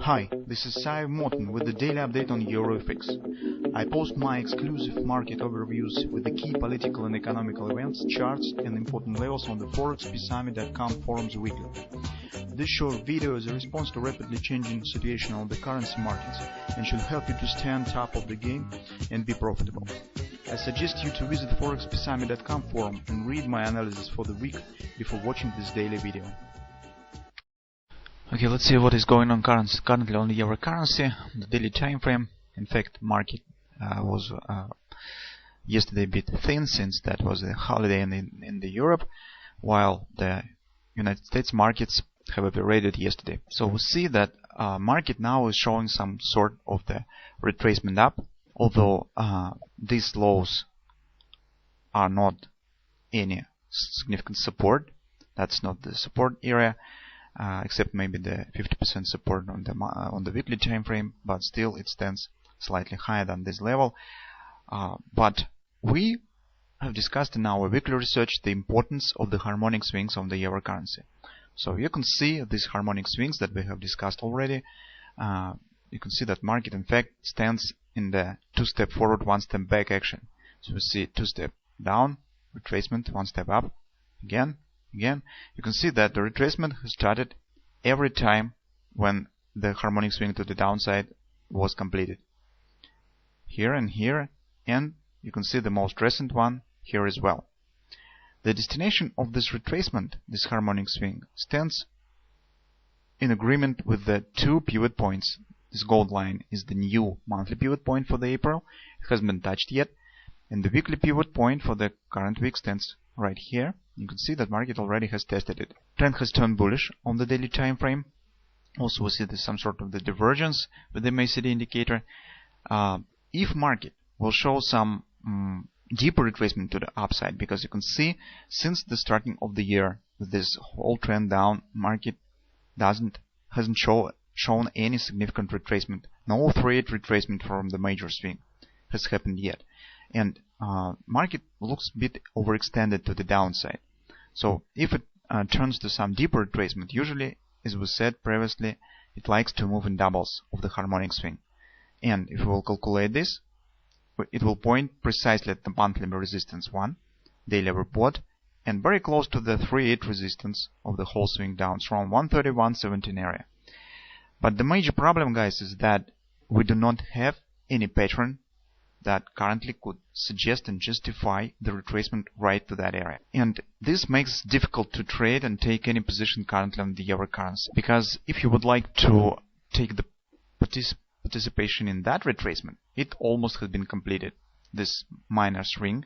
Hi, this is Sive Morten with the daily update on EuroFX. I post my exclusive market overviews with the key political and economical events, charts and important levels on the ForexPeaceArmy.com forums weekly. This short video is a response to rapidly changing situation on the currency markets and should help you to stay on top of the game and be profitable. I suggest you to visit the ForexPeaceArmy.com forum and read my analysis for the week before watching this daily video. Okay, let's see what is going on currently on the euro currency, the daily time frame. In fact, market was yesterday a bit thin since that was a holiday in the Europe, while the United States markets have operated yesterday. So we see that market now is showing some sort of the retracement up, although these lows are not any significant support. That's not the support area. Except maybe the 50% support on the weekly time frame, but still it stands slightly higher than this level. But we have discussed in our weekly research the importance of the harmonic swings on the euro currency. So you can see these harmonic swings that we have discussed already. You can see that market in fact stands in the two-step forward, one-step back action. So we see two-step down, retracement, one-step up, again. You can see that the retracement has started every time when the harmonic swing to the downside was completed. Here and here, and you can see the most recent one here as well. The destination of this retracement, this harmonic swing, stands in agreement with the two pivot points. This gold line is the new monthly pivot point for the April. It hasn't been touched yet. And the weekly pivot point for the current week stands right here. You can see that market already has tested it. Trend has turned bullish on the daily time frame. Also we see there's some sort of the divergence with the MACD indicator. If market will show some deeper retracement to the upside, because you can see since the starting of the year with this whole trend down, market hasn't shown any significant retracement. No 3-8 retracement from the major swing has happened yet. And market looks a bit overextended to the downside. So if it turns to some deeper retracement, usually, as we said previously, it likes to move in doubles of the harmonic swing. And if we will calculate this, it will point precisely at the monthly resistance 1, daily report, and very close to the 3-8 resistance of the whole swing down from 130-117 area. But the major problem, guys, is that we do not have any pattern that currently could suggest and justify the retracement right to that area. And this makes it difficult to trade and take any position currently on the euro currency. Because if you would like to take the participation in that retracement, it almost has been completed, this minor swing.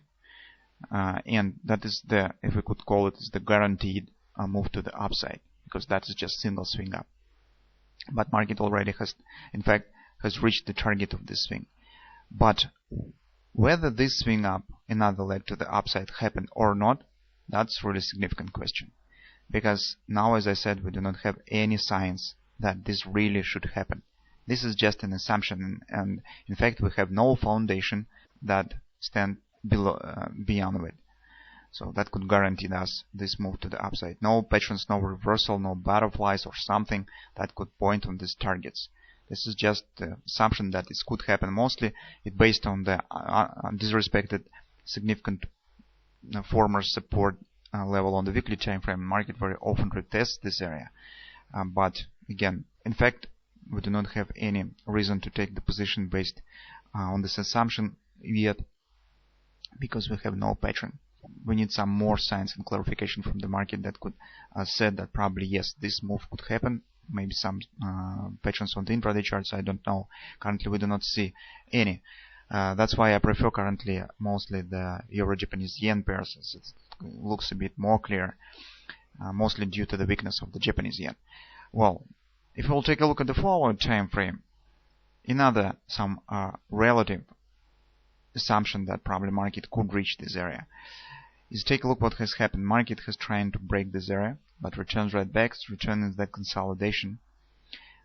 And that is the, if we could call it, is the guaranteed move to the upside, because that is just single swing up. But market already has, in fact, has reached the target of this swing. But whether this swing up, another leg to the upside, happened or not, that's really a significant question. Because now, as I said, we do not have any signs that this really should happen. This is just an assumption, and in fact we have no foundation that stand beyond it. So that could guarantee us this move to the upside. No patterns, no reversal, no butterflies or something that could point on these targets. This is just the assumption that this could happen. Mostly it's based on the disrespected significant former support level on the weekly time frame. Market very often retests this area. But again, in fact, we do not have any reason to take the position based on this assumption yet, because we have no pattern. We need some more signs and clarification from the market that could say that probably yes, this move could happen. Maybe some patterns on the intraday charts, I don't know. Currently we do not see any. That's why I prefer currently mostly the Euro-Japanese yen pairs, as it looks a bit more clear, mostly due to the weakness of the Japanese yen. Well, if we'll take a look at the forward time frame, another some relative assumption that probably market could reach this area is take a look what has happened. Market has tried to break this area, but returns right back, returns that consolidation.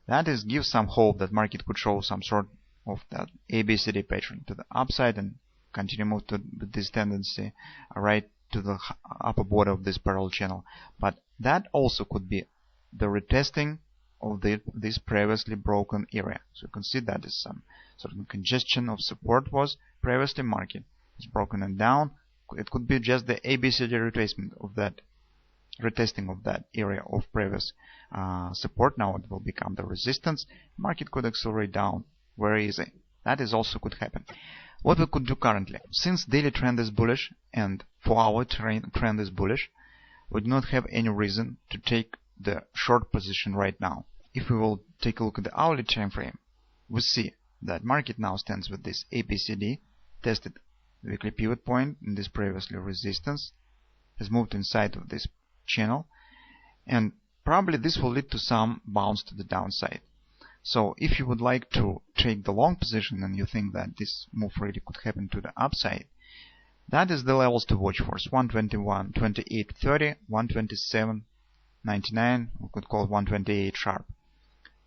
That is gives some hope that market could show some sort of that ABCD pattern to the upside and continue move to this tendency right to the upper border of this parallel channel. But that also could be the retesting of this previously broken area. So you can see that is some sort of congestion of support was previously market. It's broken it down. It could be just the ABCD retracement of that, retesting of that area of previous support. Now it will become the resistance. Market could accelerate down very easy. That is also could happen. What we could do currently, since daily trend is bullish and 4-hour trend is bullish, we do not have any reason to take the short position right now. If we will take a look at the hourly time frame, we see that market now stands with this ABCD, tested the weekly pivot point in this previously resistance, has moved inside of this channel, and probably this will lead to some bounce to the downside. So if you would like to take the long position and you think that this move really could happen to the upside, that is the levels to watch for. 121, 28.30, 127.99, we could call 128 sharp,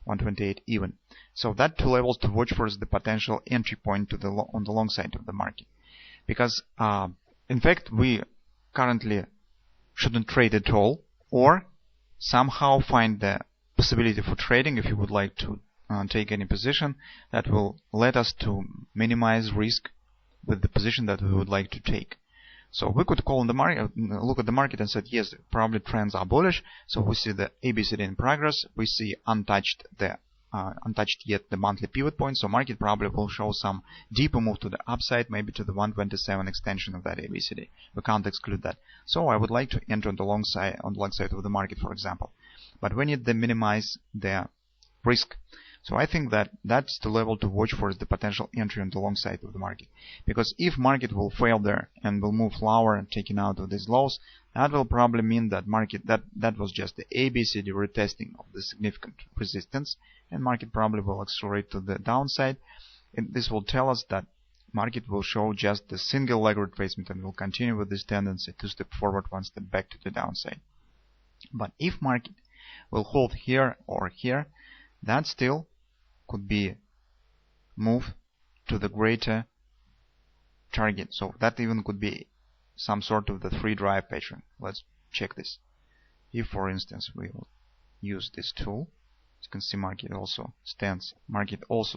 128 even. So that two levels to watch for is the potential entry point to the on the long side of the market. Because in fact we currently shouldn't trade at all, or somehow find the possibility for trading if you would like to take any position that will let us to minimize risk with the position that we would like to take. So we could call on the market, look at the market and said, yes, probably trends are bullish. So we see the ABCD in progress. We see untouched yet the monthly pivot point. So market probably will show some deeper move to the upside, maybe to the 127 extension of that ABCD. We can't exclude that. So I would like to enter on the long side of the market, for example. But we need to minimize the risk. So I think that that's the level to watch for, is the potential entry on the long side of the market. Because if market will fail there and will move lower and taking out of these lows, that will probably mean that market that was just the ABCD retesting of the significant resistance, and market probably will accelerate to the downside. And this will tell us that market will show just the single leg retracement and will continue with this tendency to step forward, one step back to the downside. But if market will hold here or here, that still could be move to the greater target. So that even could be some sort of the free drive pattern. Let's check this. If, for instance, we will use this tool, you can see market also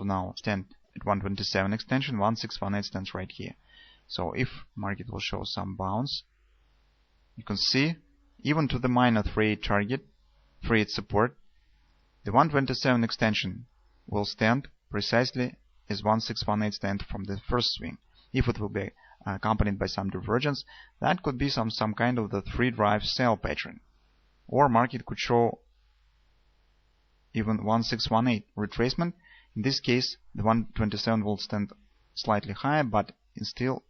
now stands at 127 extension, 1618 stands right here. So if market will show some bounce, you can see even to the minor 38 target, 38 support, the 127 extension will stand precisely as 1618 stand from the first swing. If it will be accompanied by some divergence, that could be some kind of the free drive sell pattern. Or market could show even 1618 retracement. In this case, the 127 will stand slightly higher, but it's still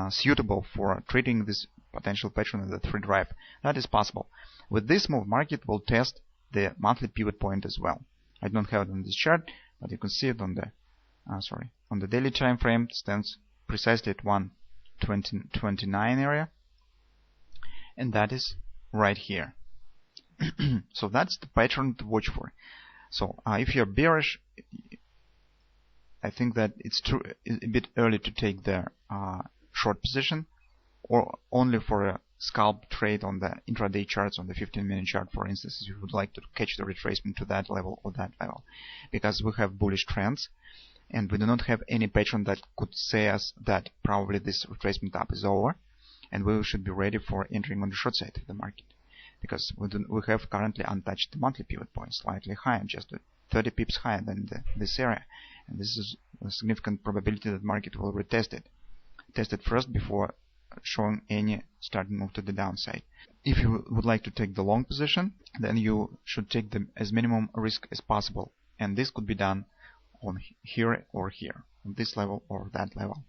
suitable for trading this potential pattern of the free drive. That is possible. With this move, market will test the monthly pivot point as well. I don't have it on this chart, but you can see it on the on the daily time frame. It stands precisely at 129 area, and that is right here. So that's the pattern to watch for. So if you're bearish, I think that it's a bit early to take the short position, or only for a scalp trade on the intraday charts, on the 15-minute chart, for instance, if you would like to catch the retracement to that level or that level, because we have bullish trends and we do not have any pattern that could say us that probably this retracement up is over, and we should be ready for entering on the short side of the market, because we have currently untouched the monthly pivot point, slightly higher, just 30 pips higher than this area, and this is a significant probability that market will retest it first before showing any starting move to the downside. If you would like to take the long position, then you should take the as minimum risk as possible, and this could be done on here or here, on this level or that level.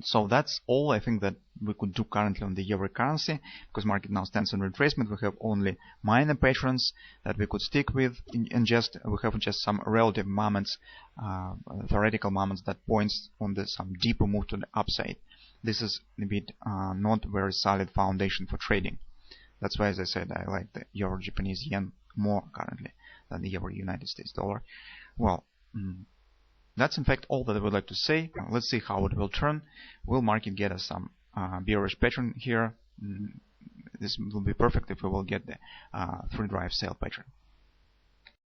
So that's all I think that we could do currently on the euro currency, because market now stands on retracement. We have only minor patterns that we could stick with, and we have just some relative moments, theoretical moments that points on some deeper move to the upside. This is a bit not very solid foundation for trading. That's why, as I said, I like the euro Japanese yen more currently than the euro United States dollar. Well, that's in fact all that I would like to say. Let's see how it will turn. Will market get us some bearish pattern here? This will be perfect if we will get the free drive sale pattern.